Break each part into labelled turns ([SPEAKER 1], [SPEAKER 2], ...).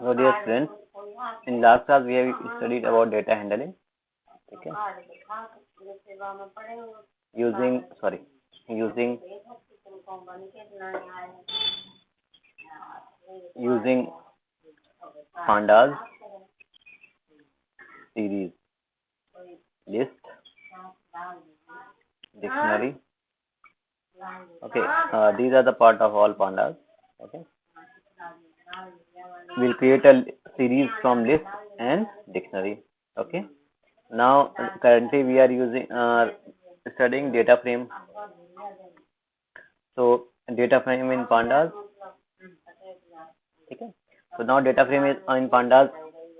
[SPEAKER 1] So dear friends, in last class we have studied about data handling. Okay. Using pandas, series, list, dictionary. Okay, these are the part of all pandas. Okay, we'll create a series from list and dictionary. Okay, now currently we are using studying data frame. So data frame in pandas. Okay, so now data frame is in pandas.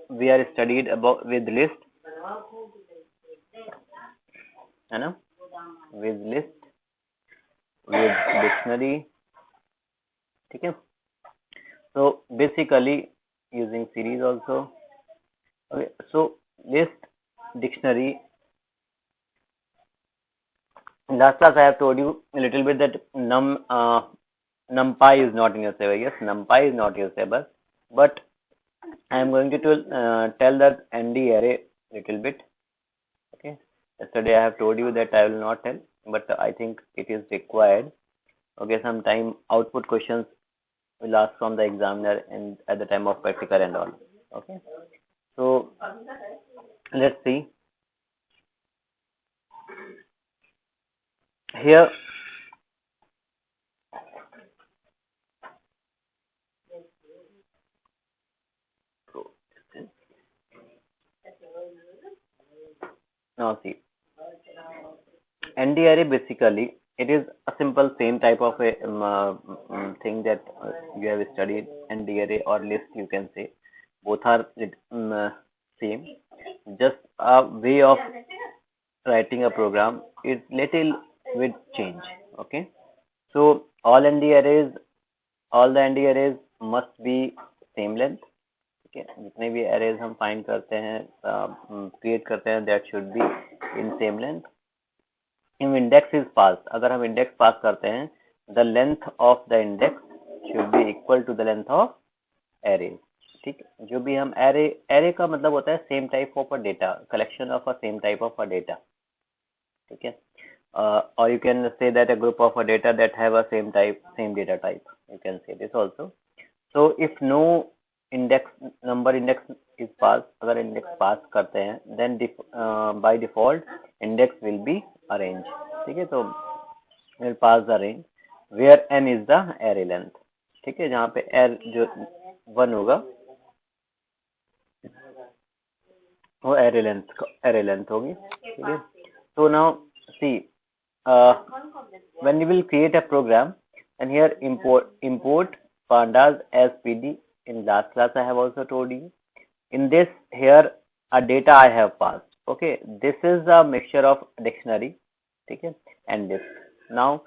[SPEAKER 1] We are studied about with list, है ना, with list, with dictionary. ठीक है. So basically using series also. Okay, so list, dictionary. In last class I have told you a little bit that numpy is not in your syllabus. Yes, numpy is not your syllabus, but I am going to tell that ND array little bit. Okay. Yesterday I have told you that I will not tell, but I think it is required. Okay, sometime output questions will ask from the examiner and at the time of practical and all. Okay. So let's see. Here now see, ND array basically it is a simple same type of a thing that you have studied. ND array or list, you can say, both are same, just a way of writing a program is little with change. Okay, so all the ND arrays must be same length. Okay, जितने भी arrays हम find करते हैं, create करते हैं, that should be in same length. If index is passed, अगर हम index pass करते हैं, the length of the index should be equal to the length of array. ठीक, जो भी हम array का मतलब होता है same type of a data, collection of a same type of a data. ठीक है, or you can say that a group of a data that have a same data type. You can say this also. So if no number index is passed, अगर index pass करते हैं, then by default index will be arranged. ठीक है, तो we'll pass the range where n is the array length. ठीक है, जहाँ पे जो 1 होगा वो array length होगी. ठीक है, so now see, when you will create a program, and here import pandas as PD. In last class I have also told you. In this, here a data I have passed. Okay, this is a mixture of dictionary, okay, and list. Now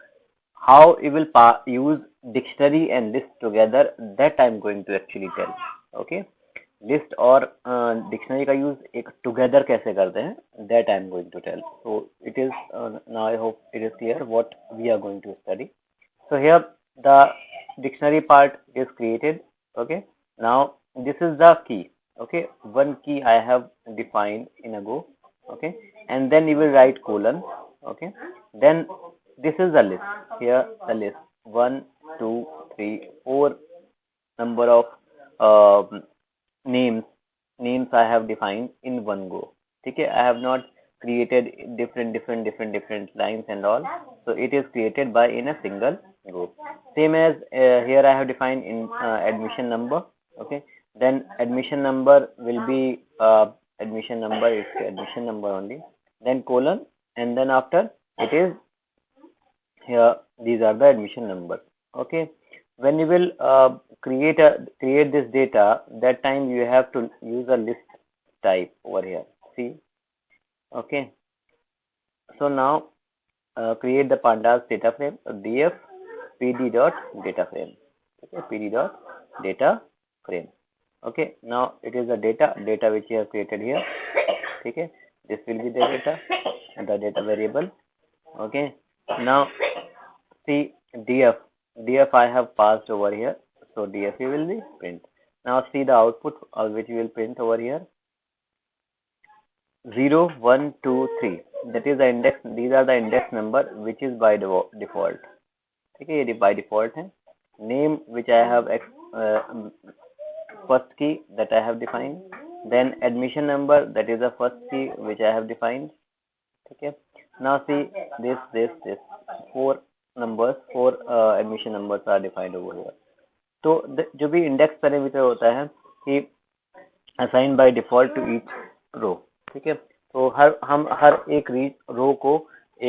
[SPEAKER 1] how you will use dictionary and list together, that I am going to actually tell. Okay, list और dictionary का use एक together कैसे करते हैं, that I am going to tell. So it is now I hope it is clear what we are going to study. So here the dictionary part is created. Okay, now this is the key. Okay, one key I have defined in a go. Okay, and then you will write colon. Okay, then this is the list. Here the list 1, 2, 3, 4 number of names I have defined in one go. Okay, I have not created different lines and all. So it is created by in a single go. Same as here I have defined in admission number. Okay, then admission number will be admission number only. Then colon, and then after it is here these are the admission numbers. Okay, when you will create this data, that time you have to use a list type over here. See, okay. So now create the pandas data frame, df pd dot data frame. Okay, pd dot data frame. Okay, now it is the data which you have created here. Okay, this will be the data variable. Okay, now see df I have passed over here, so df will be print. Now see the output which we will print over here. 0, 1, 2, 3. That is the index. These are the index number which is by default. ठीक है, ये by default है. Name which I have first key that I have defined. Then admission number, that is the first key which I have defined. ठीक है. Now see this 4 numbers, 4 admission numbers are defined over here. तो जो भी index parameter होता है कि assign by default to each row. ठीक है, तो हर एक रो को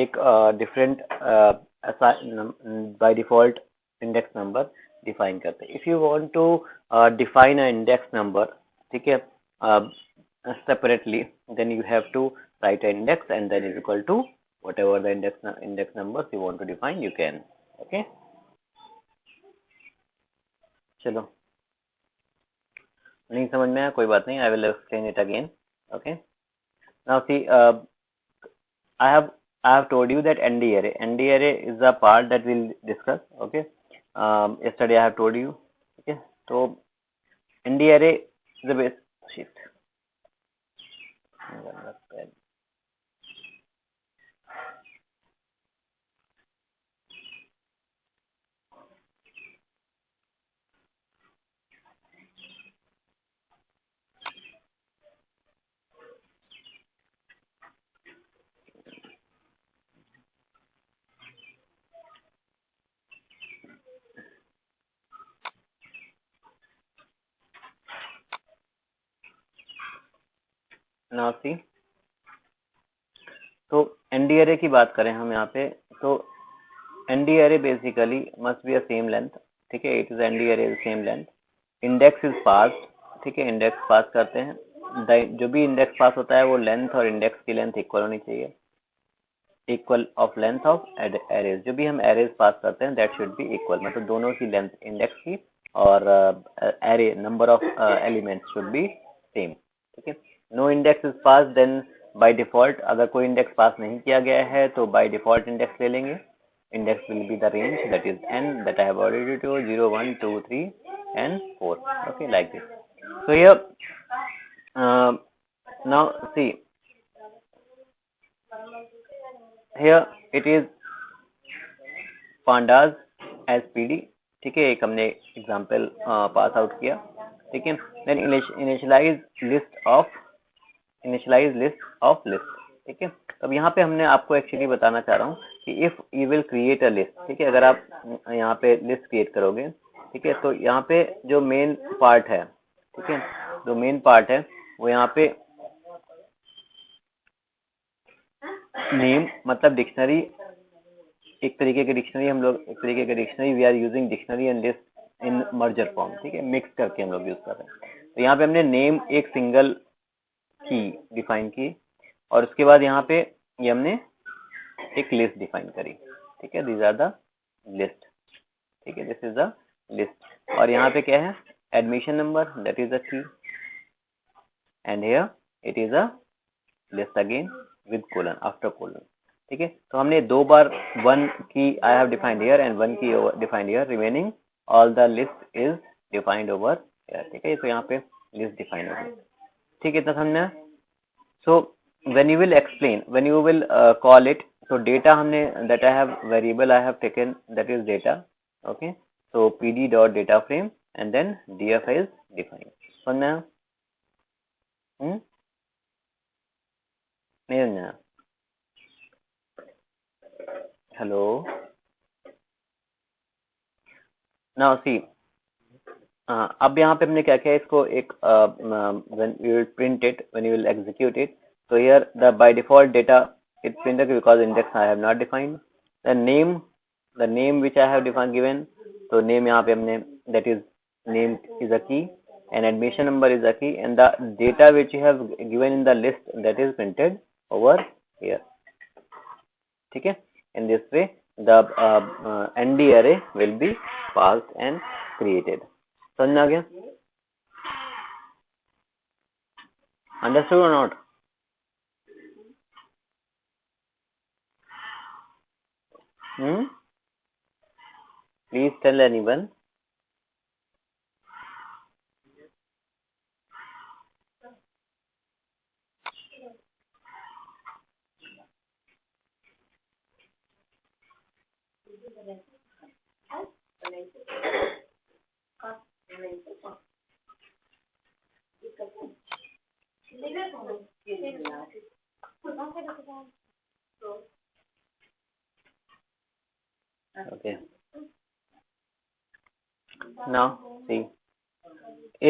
[SPEAKER 1] एक different by default index number define करते हैं. If you want to define a index number, ठीक है, separately, then you have to write an index and then is equal to whatever the index numbers you want to define, you can. Okay, चलो, नहीं समझ में आया कोई बात नहीं, I will explain it again. Okay, now see, I have told you that ND array is the part that we'll discuss. Okay, yesterday I have told you. Okay, so ND array is the base shift. Now see, तो ND array की बात करें हम यहाँ पे, तो ND array basically must be a same length. ठीक है, it is ND array is same length. Index is passed. ठीक है, इंडेक्स पास करते हैं. जो भी इंडेक्स पास होता है वो लेंथ और इंडेक्स की लेंथ इक्वल होनी चाहिए, equal of length of arrays. जो भी हम एरेज पास करते हैं दैट शुड बी इक्वल, मतलब दोनों की लेंथ इंडेक्स की और array number of elements should be same. ठीक है, no index is pass, then by default अगर कोई इंडेक्स पास नहीं किया गया है तो बाय डिफॉल्ट इंडेक्स ले लेंगे. Index will be the range that is n that I have already told, 0, 1, 2, 3 and 4. Okay, like this. So here now see, here it is pandas as pd. ठीक है, एक हमने एग्जांपल पास आउट किया. ठीक है, then initialise list of list. ठीक है, अब यहाँ पे हमने आपको एक्चुअली बताना चाह रहा हूँ कि if you will create a list. ठीक है, अगर आप यहाँ पे लिस्ट क्रिएट करोगे, ठीक है, तो यहाँ पे जो मेन पार्ट है, ठीक है, जो मेन पार्ट है वो यहाँ पे नेम, मतलब डिक्शनरी, एक तरीके की डिक्शनरी हम लोग, एक तरीके की dictionary we are using dictionary and list in merger form. ठीक है, मिक्स करके हम लोग यूज कर रहे हैं. तो यहाँ पे हमने नेम एक सिंगल की डिफाइन की और उसके बाद यहाँ पे ये हमने एक लिस्ट डिफाइन करी. ठीक है, दीज आर द लिस्ट. ठीक है, दिस इज द लिस्ट. और यहाँ पे क्या है, admission number, that is the key, and here it is a list again with colon, after colon. ठीक है, तो हमने दो बार one key I have defined here and one key defined here, remaining all the list is defined over here. ठीक है, तो यहाँ पे लिस्ट डिफाइन हो गई. ठीक है, इतना समझना. सो when you will explain, when you will call it, so data हमने that I have variable I have taken, that is data. Okay, so pd dot data frame and then df is defined. समझना? नहीं समझना? Hello. Now see, अब यहाँ पे हमने क्या किया, इसको एक when you will print it, when you will execute it, so here the by default data it printed because index I have not defined. The name which I have defined given, तो name यहाँ पे हमने, that is name is a key and admission number is a key and the data which you have given in the list, that is printed over here. ठीक है, in this way the ND array will be passed and created. समझ आ गया? Understood or not? Please tell anyone.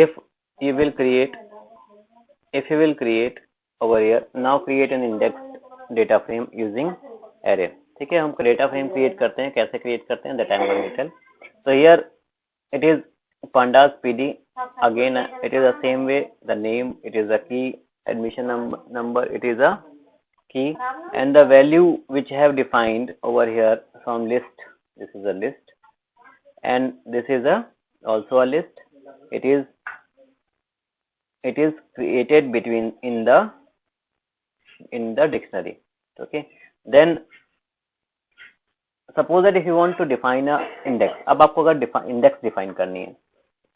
[SPEAKER 1] if you will create over here, now create an index data frame using array. ठीक है, हम data frame create करते हैं, कैसे create करते हैं, that I am going to tell. So here it is pandas pd. Again it is the same way, the name, it is a key, admission number, it is a key, and the value which I have defined over here from list, this is a list, and this is also a list. It is created between in the dictionary. Okay, then suppose that if you want to define a index, अब आपको अगर index define करनी है,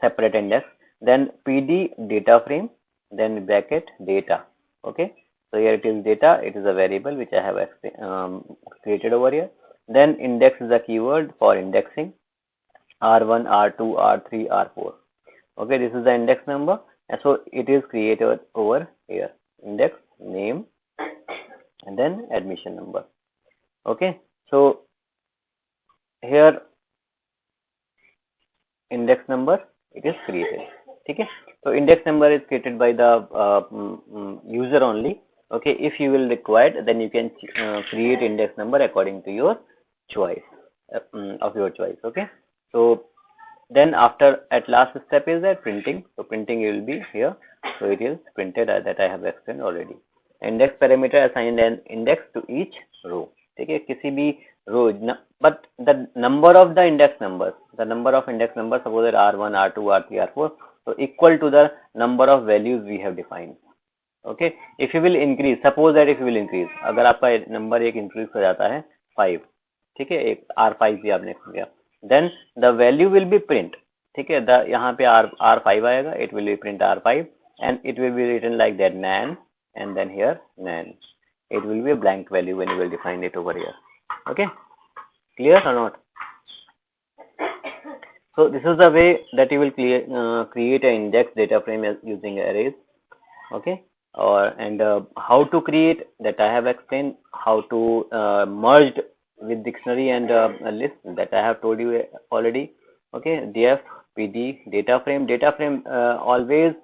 [SPEAKER 1] separate index, then pd data frame, then bracket data. Okay, so here it is data, it is a variable which I have created over here. Then index is a keyword for indexing, r1, r2, r3, r4. Okay, this is the index number, and so it is created over here, index name and then admission number. Okay, so here index number, it is created. Okay, so index number is created by the user only. Okay, if you will require, then you can create index number according to your choice, of your choice. Okay, so then after, at last step is that printing. So printing will be here, so it is printed that I have explained already. Index parameter assigned an index to each row. ठीक है, किसी भी row, but the number of the index numbers, suppose that r1, r2, r3, r4, so equal to the number of values we have defined. Okay, if you will increase, suppose that if you will increase, अगर आपका number एक increase हो जाता है 5, ठीक है, एक r5 भी आपने किया, then the value will be print. ठीक है, यहाँ पे r5 आएगा, it will be print r5, and it will be written like that, nan, and then here nan. It will be a blank value when you will define it over here. Okay, clear or not? So this is the way that you will create an index data frame using arrays. Okay, and how to create, that I have explained. How to merge with dictionary and a list, that I have told you already. Okay, df pd data frame. Always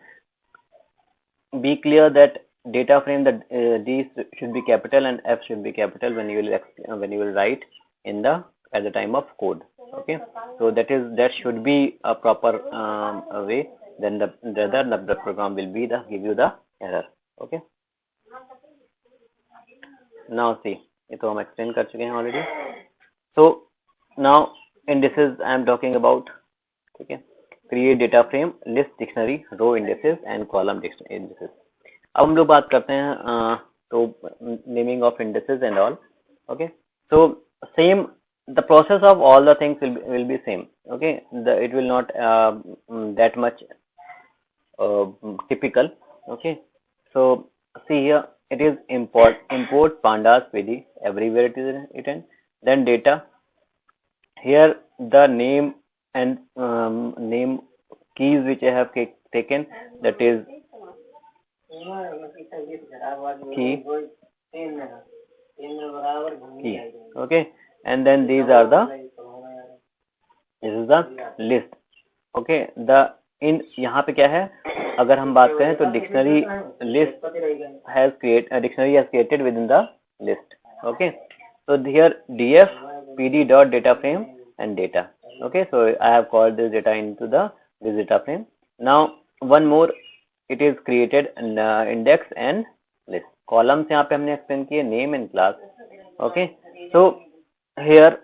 [SPEAKER 1] be clear that data frame, that D should be capital and F should be capital when you will write in at the time of code. Okay, so that should be a proper way. Then the program will be give you the error. Okay, now see, ये तो हम explain कर चुके हैं already. So now indices I am talking about. ठीक है, create data frame, list, dictionary, row indices and column indices. अब हम लोग बात करते हैं तो naming of indices and all. Okay, so same, the process of all the things will be same. Okay, it will not that much typical. Okay, so see here, it is import pandas pd, everywhere it is written. Then data, here the name and name keys which I have taken, that is key. Okay, and then this is the list. Okay, यहाँ पे क्या है, अगर हम बात करें तो dictionary has created within the list. Okay, so here df pd dot data frame and data. Okay, so I have called this data into this data frame. Now one more, it is created index and list. Columns यहाँ पे हमने explain किए, name and class. Okay, so here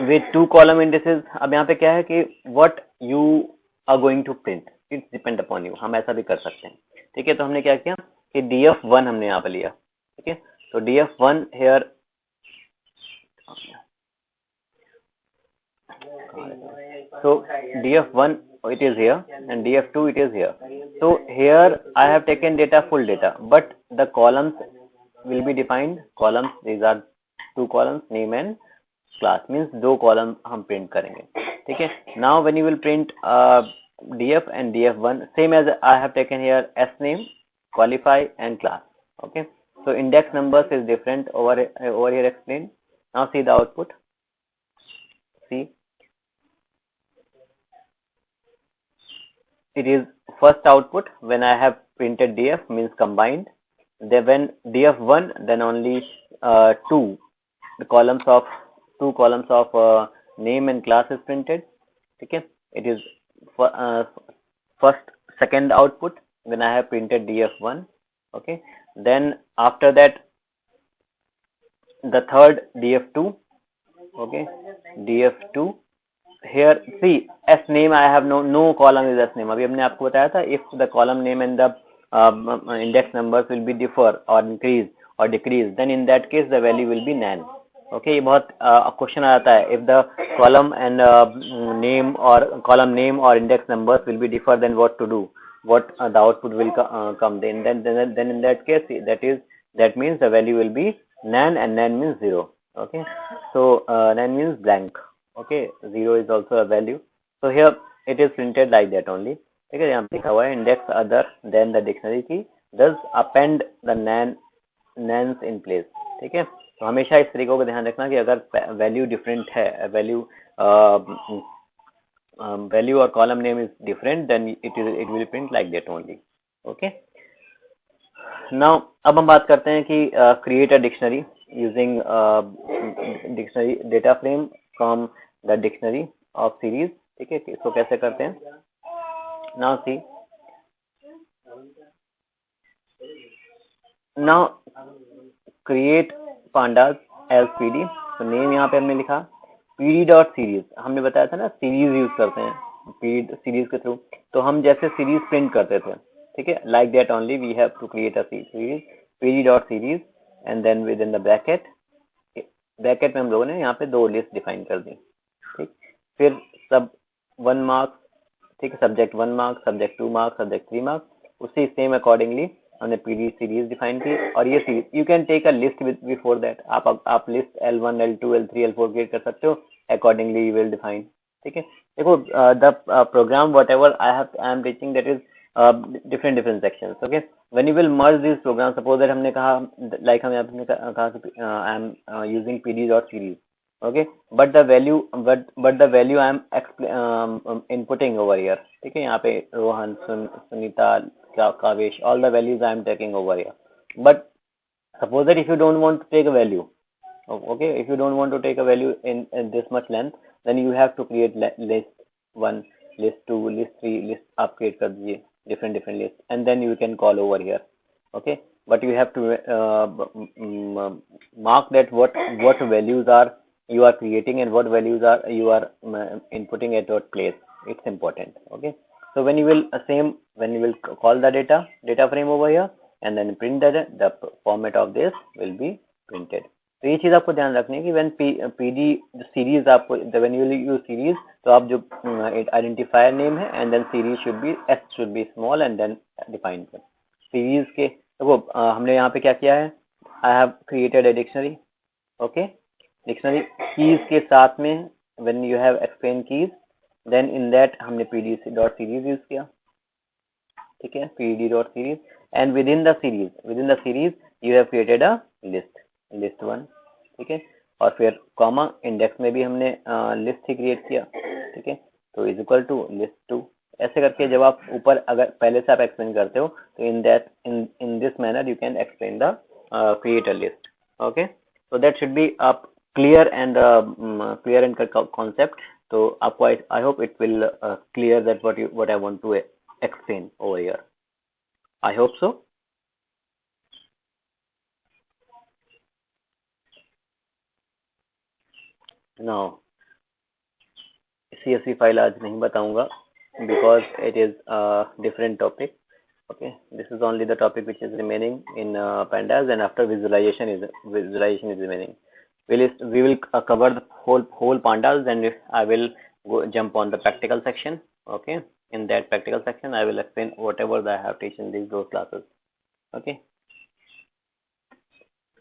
[SPEAKER 1] with 2 column indices, अब यहाँ पे क्या है कि what you are going to print, it depend upon you. हम ऐसा भी कर सकते हैं. ठीक है, तो हमने क्या किया कि df1 हमने यहाँ पे लिया. ठीक है, तो df1 here, so df1 it is here and df2 it is here. So here I have taken full data, but the columns will be defined. Columns, these are 2 columns, name and class, means 2 columns हम print करेंगे. ठीक है, now when you will print df and df1, same as I have taken here s name, qualify and class. Okay, so index numbers is different over here explained. Now see the output. See, it is first output when I have printed df means combined. Then when df1, then only the columns of two columns of name and class is printed. Okay, it is first second output when I have printed df1. Okay, then after that the third df2. Okay, df2. Here see s name I have no column is s name. अभी हमने आपको बताया था if the column name and the index numbers will be differ or increase or decrease, then in that case the value will be nan. Okay, ये बहुत question आता है if the column and name or index numbers will be differ, then what to do, what the output will come, then in that case that means the value will be nan, and nan means 0. Okay, so nan means blank. Okay, 0 is also a value. So here it is printed like that only. ठीक है, यहाँ पे लिखा हुआ है index other than the dictionary key, thus append the nans in place. ठीक है, तो हमेशा इस तरीकों को ध्यान रखना कि अगर वैल्यू डिफरेंट है, वैल्यू और column name is different, then it will print like that only. Okay, now अब हम बात करते हैं कि create a dictionary using dictionary data frame from the dictionary of series. ठीक है, इसको कैसे करते हैं. Now see, now create pandas as pd. तो नेम यहाँ पे हमने लिखा pd डॉट सीरीज. हमने बताया था ना सीरीज यूज करते हैं pd सीरीज के थ्रू. तो हम जैसे सीरीज प्रिंट करते थे, ठीक है, like that only we have to create a series pd dot series and then with in the bracket में हम लोगों ने यहाँ पे दो लिस्ट डिफाइन कर दी. ठीक, फिर सब 1 मार्क्स, ठीक है, subject 1 marks, subject 2 marks, subject 3 marks, उसी सेम अकॉर्डिंगली हमने पीडी सीरीज डिफाइन की. और ये series you can take a list before that. आप list L1 L2 L3 L4 create कर सकते हो, अकॉर्डिंगली यू विल डिफाइन. ठीक है, देखो the program whatever I am teaching that is different sections. Okay, when you will merge these programs, suppose that हमने कहा like हमने कहा कि I am using pd dot series. Okay, but the value I am inputting over here. ठीक है, यहाँ पे Rohan, Sunita, कावेश, all the values I am taking over here. But suppose that if you don't want to take a value, okay, if you don't want to take a value in this much length, then you have to create list 1, list 2, list 3, list आप create कर दीजिए different lists, and then you can call over here. Okay, but you have to mark that what values are you are creating and what values are you are inputting at what place. It's important. Okay, so when you will call the data frame over here and then print that, the format of this will be printed. तो ये चीज आपको ध्यान रखनी है कि when pd series आपको when you use series, तो आप जो आइडेंटिफायर नेम है and then series should be small and then defined कर सीरीज के. देखो हमने यहाँ पे क्या किया है, I have created a dictionary. Okay, dictionary keys के साथ में when you have explain keys, then in that हमने pd dot series यूज किया. ठीक है, pd dot series, and within the series you have created a list 1. ठीक है, और फिर कॉमा इंडेक्स में भी हमने लिस्ट ही क्रिएट किया. ठीक है, तो इज इक्वल टू लिस्ट 2. ऐसे करके जब आप ऊपर अगर पहले से आप एक्सप्लेन करते हो तो in this manner you can explain the create a list. Okay, so that should be clear and concept. तो आपको I hope it will clear that what I want to explain over here. I hope so. Now CSV file आज नहीं बताऊंगा because it is a different topic. Okay, this is only the topic which is remaining in pandas, and after visualization is remaining. We will cover the whole pandas, and I will jump on the practical section. Okay, in that practical section I will explain whatever I have taken in those classes. Okay,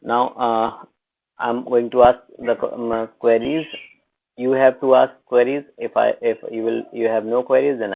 [SPEAKER 1] now I'm going to ask the queries. You have to ask queries. If you have no queries, then